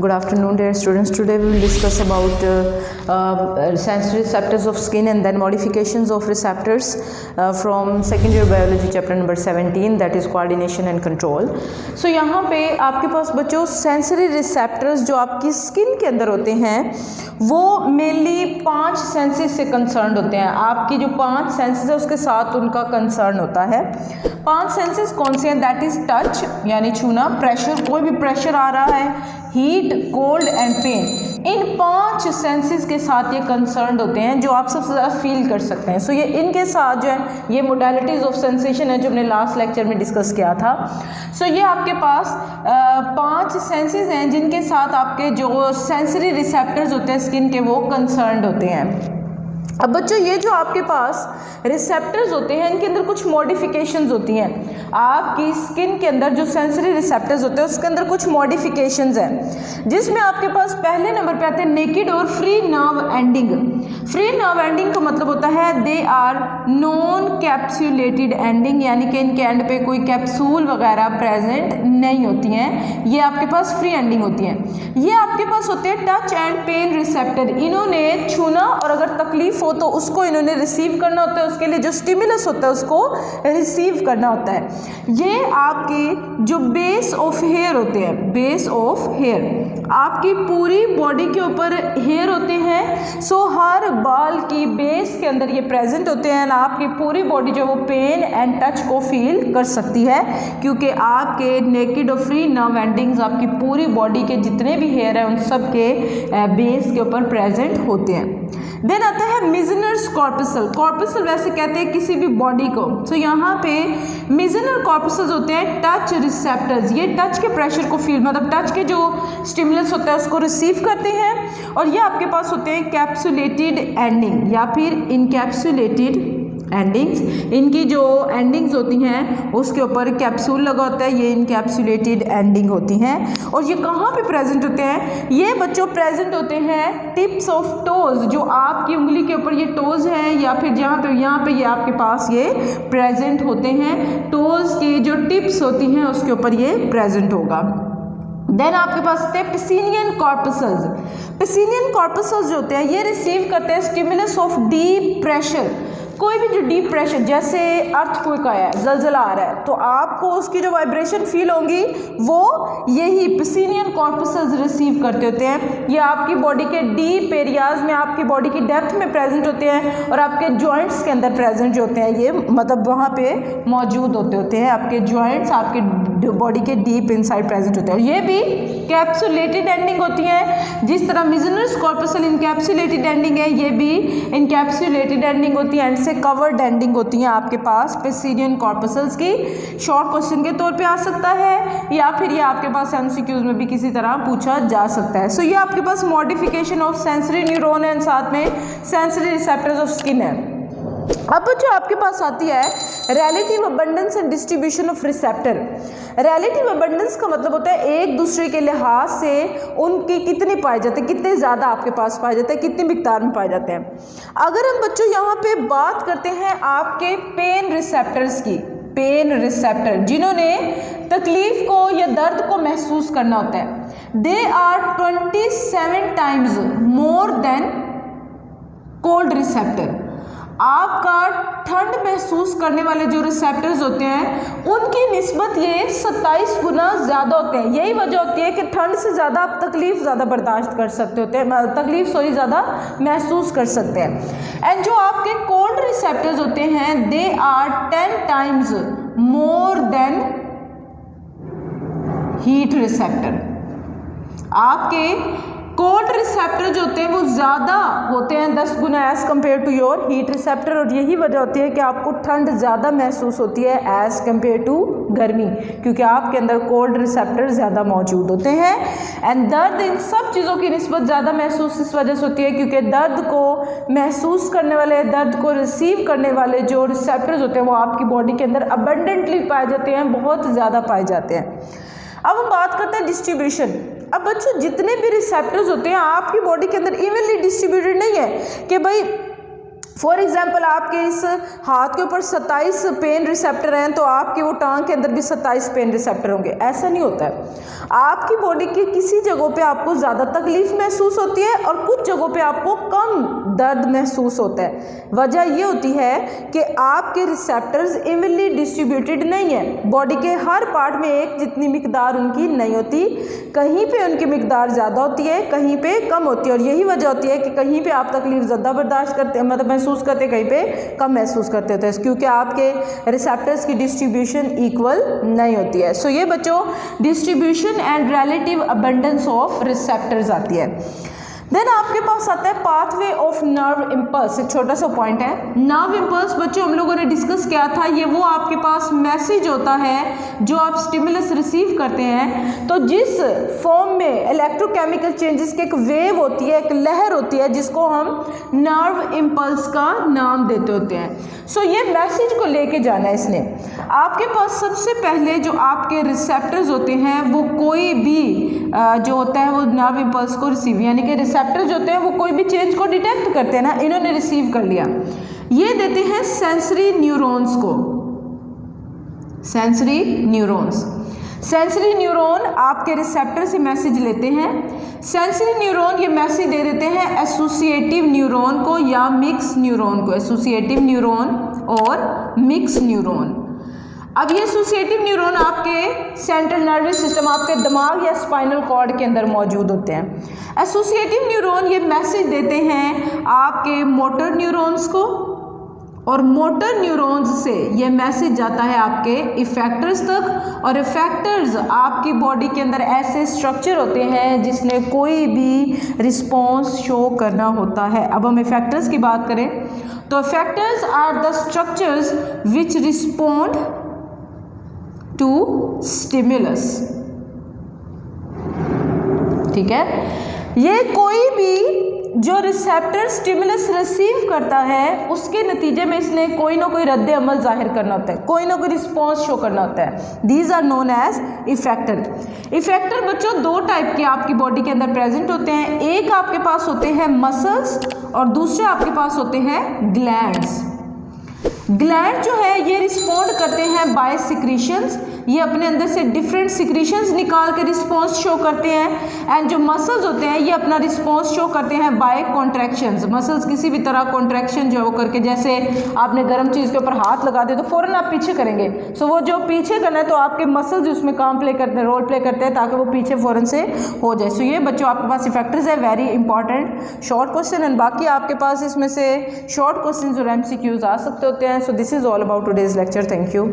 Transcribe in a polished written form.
Good afternoon, dear students. Today we will discuss about sensory receptors of skin and then modifications of receptors from second year biology chapter number 17, that is coordination and control. So यहाँ पे आपके पास बच्चों sensory receptors जो आपकी skin के अंदर होते हैं वो मेनली 5 सेंसेस से कंसर्न होते हैं। आपकी जो 5 सेंसेस है उसके साथ उनका कंसर्न होता है। 5 सेंसेस कौन से हैं? दैट इज टच यानी छूना, प्रेशर, कोई भी प्रेशर आ रहा है, heat, cold and pain. In 5 senses के साथ ये कंसर्न होते हैं जो आप सबसे ज़्यादा फील कर सकते हैं। सो ये इनके साथ जो है ये मोडालिटीज़ ऑफ सेंसेशन है जो हमने लास्ट लेक्चर में डिस्कस किया था। सो ये आपके पास 5 सेंसेस हैं जिनके साथ आपके जो सेंसरी रिसेप्टर्स होते हैं स्किन के वो कंसर्न होते हैं। अब बच्चों ये जो आपके पास रिसेप्टर्स होते हैं इनके अंदर कुछ मॉडिफिकेशंस होती हैं। आपकी स्किन के अंदर जो सेंसरी रिसेप्टर्स होते हैं उसके अंदर कुछ मॉडिफिकेशंस हैं जिसमें आपके पास पहले नंबर पे आते हैं नेकेड और free nerve ending. Free nerve ending का मतलब होता है they are non capsulated ending, यानी कि इनके एंड पे कोई कैप्सूल वगैरह प्रेजेंट नहीं होती हैं। ये आपके पास फ्री एंडिंग होती हैं। ये आपके पास होते हैं टच एंड पेन रिसेप्टर। इन्होंने छूना और अगर तकलीफ हो तो उसको इन्होंने रिसीव करना होता है, उसके लिए जो स्टिमुलस होता है उसको रिसीव करना होता है। ये आपके जो बेस ऑफ हेयर होते हैं, बेस ऑफ हेयर, आपकी पूरी बॉडी के ऊपर हेयर होते हैं। सो हर बाल की बेस के अंदर ये प्रेजेंट होते हैं। आपकी पूरी बॉडी जो वो पेन एंड टच को फील कर सकती है क्योंकि आपके नेकेड और फ्री नर्व एंडिंग्स आपकी पूरी बॉडी के जितने भी हेयर हैं उन सब के बेस के ऊपर प्रेजेंट होते हैं। देन आता है मिजनर्स कॉर्पसल। कॉर्पसल वैसे कहते हैं किसी भी बॉडी को। सो यहाँ पे मिजनर कॉर्पसल्स होते हैं टच रिसेप्टर्स। ये टच के प्रेशर को फील, मतलब टच के जो स्टिमुलस होता है उसको रिसीव करते हैं। और ये आपके पास होते हैं कैप्सुलेटेड एंडिंग या फिर इनकैप्सुलेटेड एंडिंग्स। इनकी जो एंडिंग्स होती हैं उसके ऊपर कैप्सूल लगा होता है, ये इनकैप्सुलेटेड एंडिंग होती हैं। और ये कहाँ पे प्रेजेंट होते हैं? ये बच्चों प्रेजेंट होते हैं टिप्स ऑफ टोज, जो आपकी उंगली के ऊपर ये टोज हैं या फिर जहाँ पे यहाँ पे ये आपके पास ये प्रेजेंट होते हैं। टोज की जो टिप्स होती हैं उसके ऊपर ये प्रेजेंट होगा। देन आपके पास होते हैं पिसिनियन कॉर्पसल्स। पिसिनियन कॉर्पसल्स जो होते हैं ये रिसीव करते हैं स्टिमुलस ऑफ डीप प्रेशर। कोई भी जो डीप प्रेशर, जैसे अर्थक्वेक आया है, जलजला आ रहा है, तो आपको उसकी जो वाइब्रेशन फील होंगी वो यही पिसिनियन कॉर्पसल्स रिसीव करते होते हैं। ये आपकी बॉडी के डीप एरियाज में, आपकी बॉडी की डेप्थ में प्रेजेंट होते हैं और आपके जॉइंट्स के अंदर प्रेजेंट जो होते हैं ये मतलब वहाँ पे मौजूद होते हैं। आपके जॉइंट्स आपके बॉडी के डीप इनसाइड प्रेजेंट होते हैं। और ये भी कैप्सुलेटेड एंडिंग होती है। जिस तरह मिजनर्स कॉर्पसल इनकैप्सुलेटेड एंडिंग है, ये भी इनकैप्सुलेटेड एंडिंग होती है, एंड से कवर्ड एंडिंग होती हैं आपके पास पिसिनियन कॉर्पसल्स की। शॉर्ट क्वेश्चन के तौर पे आ सकता है या फिर ये आपके पास एमसीक्यूज में भी किसी तरह पूछा जा सकता है। सो ये आपके पास modification of sensory neuron and साथ में सेंसरी रिसेप्टर्स ऑफ स्किन है। अब जो आपके पास आती है relative abundance and distribution of receptor. Relative abundance का मतलब होता है एक दूसरे के लिहाज से उनकी कितने पाए जाते हैं, कितने ज़्यादा आपके पास पाए जाते हैं, कितनी मिकदार में पाए जाते हैं। अगर हम बच्चों यहाँ पे बात करते हैं आपके पेन रिसेप्टर्स की, पेन रिसेप्टर जिन्होंने तकलीफ को या दर्द को महसूस करना होता है, they are 27 times more than cold receptor. आपका ठंड महसूस करने वाले जो रिसेप्टर्स होते हैं उनकी निस्बत ये 27 गुना ज़्यादा होते हैं। यही वजह होती है कि ठंड से ज़्यादा आप तकलीफ ज़्यादा बर्दाश्त कर सकते होते हैं, तकलीफ ज़्यादा महसूस कर सकते हैं। एंड जो आपके कोल्ड रिसेप्टर्स होते हैं they are 10 times more than heat receptor. आपके कोल्ड रिसेप्टर जो होते हैं वो ज़्यादा होते हैं 10 गुना as compare to your heat receptor. और यही वजह होती है कि आपको ठंड ज़्यादा महसूस होती है एज़ कम्पेयर टू गर्मी, क्योंकि आपके अंदर कोल्ड रिसेप्टर ज़्यादा मौजूद होते हैं। एंड दर्द इन सब चीज़ों की निस्बत ज़्यादा महसूस इस वजह से होती है क्योंकि दर्द को महसूस करने वाले, दर्द को रिसीव करने वाले जो रिसेप्टर्स होते हैं वो आपकी बॉडी के अंदर अबंडेंटली पाए जाते हैं, बहुत ज़्यादा पाए जाते हैं। अब हम बात करते हैं डिस्ट्रीब्यूशन। अब बच्चों जितने भी रिसेप्टर्स होते हैं आपकी बॉडी के अंदर इवनली डिस्ट्रीब्यूटेड नहीं है कि भाई फॉर एग्जाम्पल आपके इस हाथ के ऊपर 27 पेन रिसेप्टर हैं, तो आपके वो टांग के अंदर भी 27 पेन रिसेप्टर होंगे। ऐसा नहीं होता है। आपकी बॉडी की किसी जगहों पे आपको ज़्यादा तकलीफ महसूस होती है और कुछ जगहों पे आपको कम दर्द महसूस होता है। वजह ये होती है कि आपके रिसेप्टर्स इवनली डिस्ट्रीब्यूटेड नहीं है। बॉडी के हर पार्ट में एक जितनी मिकदार उनकी नहीं होती, कहीं पे उनकी मिकदार ज़्यादा होती है, कहीं पे कम होती है। और यही वजह होती है कि कहीं पे आप तकलीफ ज़्यादा बर्दाश्त करते हैं, मतलब महसूस करते, कहीं पे कम महसूस करते होते हैं, क्योंकि आपके रिसेप्टर्स की डिस्ट्रीब्यूशन इक्वल नहीं होती है। सो ये बच्चों distribution and relative abundance of receptors आती है। देन आपके पास आता है पाथवे ऑफ नर्व इम्पल्स। एक छोटा सा पॉइंट है, नर्व इम्पल्स बच्चों हम लोगों ने डिस्कस किया था। ये वो आपके पास मैसेज होता है जो आप स्टिमुलस रिसीव करते हैं, तो जिस फॉर्म में इलेक्ट्रोकेमिकल चेंजेस की एक वेव होती है, एक लहर होती है, जिसको हम नर्व इम्पल्स का नाम देते होते हैं। सो ये मैसेज को लेके जाना है इसने। आपके पास सबसे पहले जो आपके रिसेप्टर्स होते हैं वो कोई भी जो होता है वो नर्व इम्पल्स को रिसीव, यानी कि रिसेप्टर्स होते हैं वो कोई भी चेंज को डिटेक्ट करते हैं ना, इन्होंने रिसीव कर लिया, ये देते हैं सेंसरी न्यूरॉन्स को। सेंसरी न्यूरॉन्स, सेंसरी न्यूरॉन आपके रिसेप्टर से मैसेज लेते हैं। सेंसरी न्यूरॉन ये मैसेज दे देते हैं एसोसिएटिव न्यूरॉन को या मिक्स न्यूरॉन को, एसोसिएटिव न्यूरॉन और मिक्स न्यूरॉन। अब ये एसोसिएटिव न्यूरॉन आपके सेंट्रल नर्वस सिस्टम, आपके दिमाग या स्पाइनल कॉर्ड के अंदर मौजूद होते हैं। एसोसिएटिव न्यूरॉन ये मैसेज देते हैं आपके मोटर न्यूरॉन्स को, और मोटर न्यूरॉन्स से ये मैसेज जाता है आपके इफेक्टर्स तक, और इफेक्टर्स आपकी बॉडी के अंदर ऐसे स्ट्रक्चर होते हैं जिसने कोई भी रिस्पॉन्स शो करना होता है। अब हम इफेक्टर्स की बात करें तो effectors are the structures which respond to stimulus. ठीक है, ये कोई भी जो रिसेप्टर स्टिमुलस रिसीव करता है उसके नतीजे में इसने कोई ना कोई रद्द अमल जाहिर करना होता है, कोई ना कोई रिस्पॉन्स शो करना होता है। These are known as effector. Effector बच्चों दो टाइप के आपकी बॉडी के अंदर प्रेजेंट होते हैं। एक आपके पास होते हैं मसल्स और दूसरे आपके पास होते हैं ग्लैंड्स। ग्लैंड जो है ये रिस्पॉन्ड करते हैं बाय सिक्रीशंस, ये अपने अंदर से डिफरेंट सिक्रीशंस निकाल के रिस्पॉन्स शो करते हैं। एंड जो मसल्स होते हैं ये अपना रिस्पॉन्स शो करते हैं बाय कॉन्ट्रैक्शंस। मसल्स किसी भी तरह कॉन्ट्रैक्शन जो है वो करके, जैसे आपने गर्म चीज़ के ऊपर हाथ लगा दिया तो फ़ौरन आप पीछे करेंगे। सो वो जो पीछे करना है तो आपके मसल्स उसमें काम प्ले करते हैं, रोल प्ले करते हैं ताकि वो पीछे फ़ौरन से हो जाए। सो ये बच्चों आपके पास इफेक्टर्स है, very important short question. And बाकी आपके पास इसमें से शॉर्ट क्वेश्चन और MCQs आ सकते होते हैं। So this is all about today's lecture. Thank you.